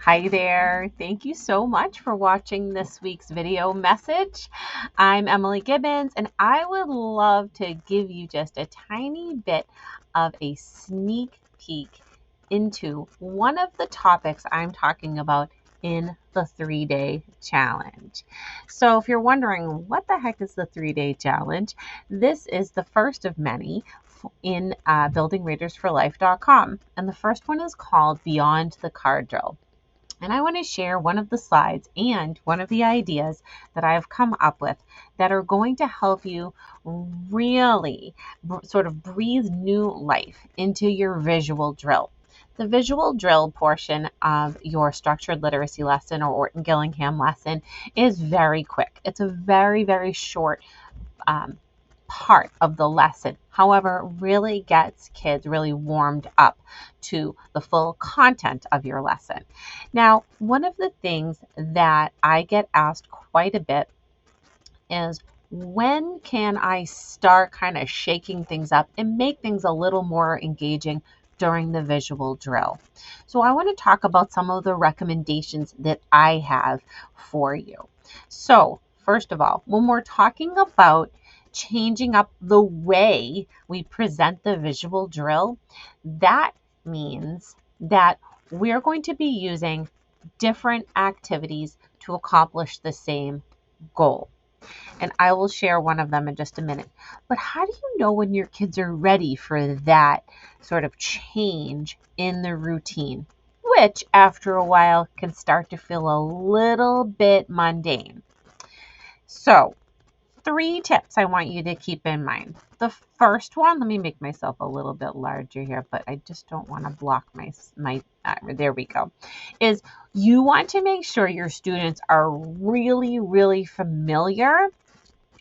Hi there. Thank you so much for watching this week's video message. I'm Emily Gibbons, and I would love to give you just a tiny bit of a sneak peek into one of the topics I'm talking about in the 3-day challenge. So if you're wondering what the heck is the 3-day challenge, this is the first of many in buildingreadersforlife.com. And the first one is called Beyond the Card Drill. And I want to share one of the slides and one of the ideas that I've come up with that are going to help you really sort of breathe new life into your visual drill. The visual drill portion of your structured literacy lesson or Orton-Gillingham lesson is very quick. It's a very, very short part of the lesson. However, really gets kids really warmed up to the full content of your lesson. Now, one of the things that I get asked quite a bit is, when can I start kind of shaking things up and make things a little more engaging during the visual drill? So I want to talk about some of the recommendations that I have for you. So first of all, when we're talking about changing up the way we present the visual drill, that means that we're going to be using different activities to accomplish the same goal. And I will share one of them in just a minute. But how do you know when your kids are ready for that sort of change in the routine, which after a while can start to feel a little bit mundane? So 3 tips I want you to keep in mind. The first one, let me make myself a little bit larger here, but I just don't want to block there we go, is you want to make sure your students are really, really familiar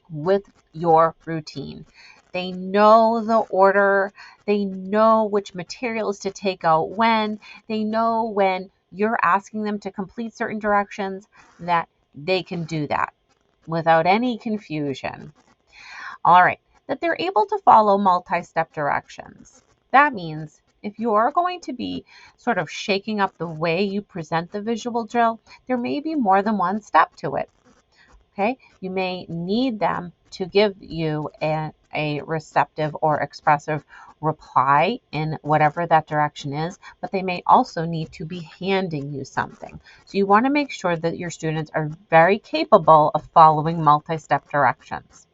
with your routine. They know the order, they know which materials to take out when, they know when you're asking them to complete certain directions, that they can do that without any confusion. All right, that they're able to follow multi-step directions. That means if you are going to be sort of shaking up the way you present the visual drill, there may be more than one step to it. Okay, you may need them to give you a receptive or expressive reply in whatever that direction is, but they may also need to be handing you something. So you want to make sure that your students are very capable of following multi-step directions.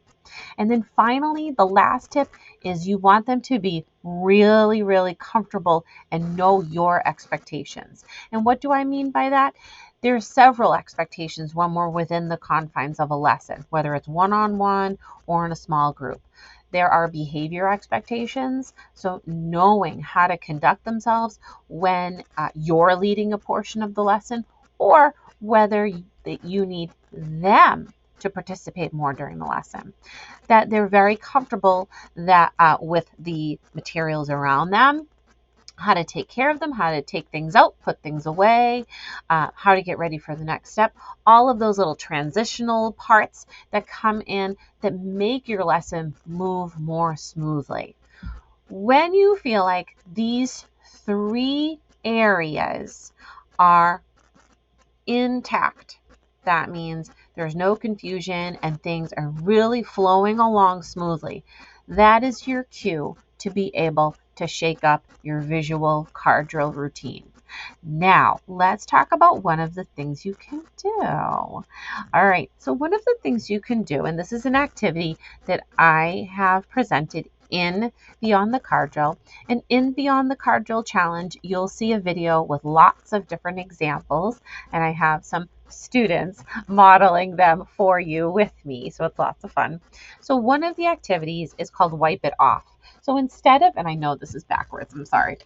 And then finally, the last tip is you want them to be really, really comfortable and know your expectations. And what do I mean by that? There's several expectations when we're within the confines of a lesson, whether it's one-on-one or in a small group. There are behavior expectations, so knowing how to conduct themselves when you're leading a portion of the lesson, or whether you need them to participate more during the lesson. That they're very comfortable with the materials around them, how to take care of them, how to take things out, put things away, how to get ready for the next step. All of those little transitional parts that come in that make your lesson move more smoothly. When you feel like these 3 areas are intact, that means there's no confusion and things are really flowing along smoothly. That is your cue to be able to shake up your visual card drill routine. Now, let's talk about one of the things you can do. All right, so one of the things you can do, and this is an activity that I have presented in Beyond the Card Drill. And in Beyond the Card Drill Challenge, you'll see a video with lots of different examples, and I have some students modeling them for you with me, so it's lots of fun. So one of the activities is called Wipe It Off. So instead of, and I know this is backwards, I'm sorry,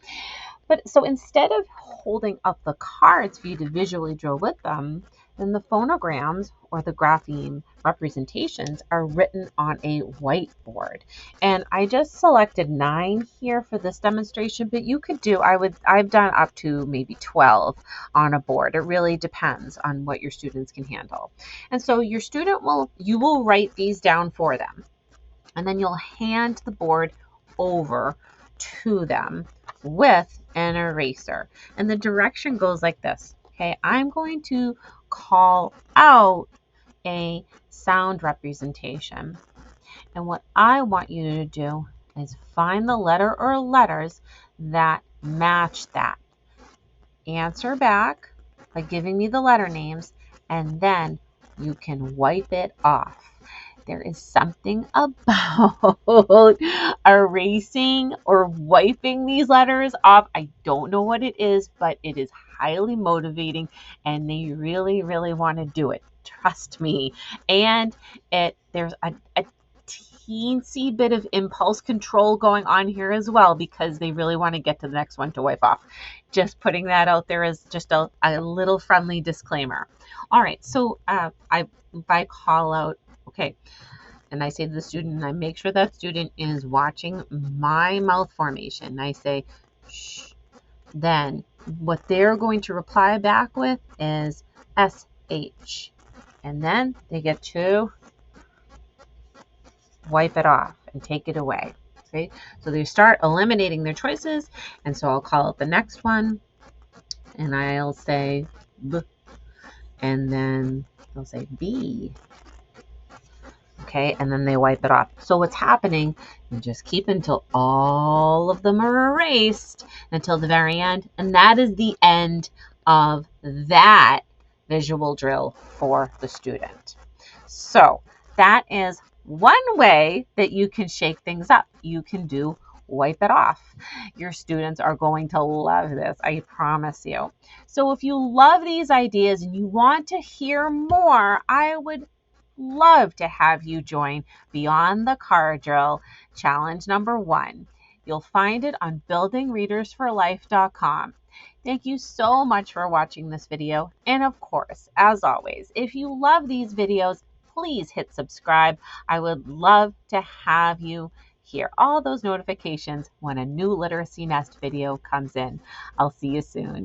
but so instead of holding up the cards for you to visually drill with them, then the phonograms or the grapheme representations are written on a whiteboard. And I just selected 9 here for this demonstration, but you could do, I've done up to maybe 12 on a board. It really depends on what your students can handle. And so your student you will write these down for them, and then you'll hand the board over to them with an eraser. And the direction goes like this: Okay, I'm going to call out a sound representation. And what I want you to do is find the letter or letters that match that. Answer back by giving me the letter names, and then you can wipe it off. There is something about erasing or wiping these letters off. I don't know what it is, but it is highly motivating, and they really, really want to do it. Trust me. And there's a teensy bit of impulse control going on here as well, because they really want to get to the next one to wipe off. Just putting that out there as just a little friendly disclaimer. All right, so if I call out, okay, and I say to the student, and I make sure that student is watching my mouth formation. I say, shh. Then what they're going to reply back with is SH. And then they get to wipe it off and take it away. Okay, so they start eliminating their choices. And so I'll call out the next one, and I'll say B, and then they'll say B. Okay, and then they wipe it off. So what's happening, you just keep until all of them are erased until the very end. And that is the end of that visual drill for the student. So that is one way that you can shake things up. You can do wipe it off. Your students are going to love this, I promise you. So if you love these ideas and you want to hear more, I would love to have you join Beyond the Card Drill Challenge number 1. You'll find it on buildingreadersforlife.com. Thank you so much for watching this video. And of course, as always, if you love these videos, please hit subscribe. I would love to have you hear all those notifications when a new Literacy Nest video comes in. I'll see you soon.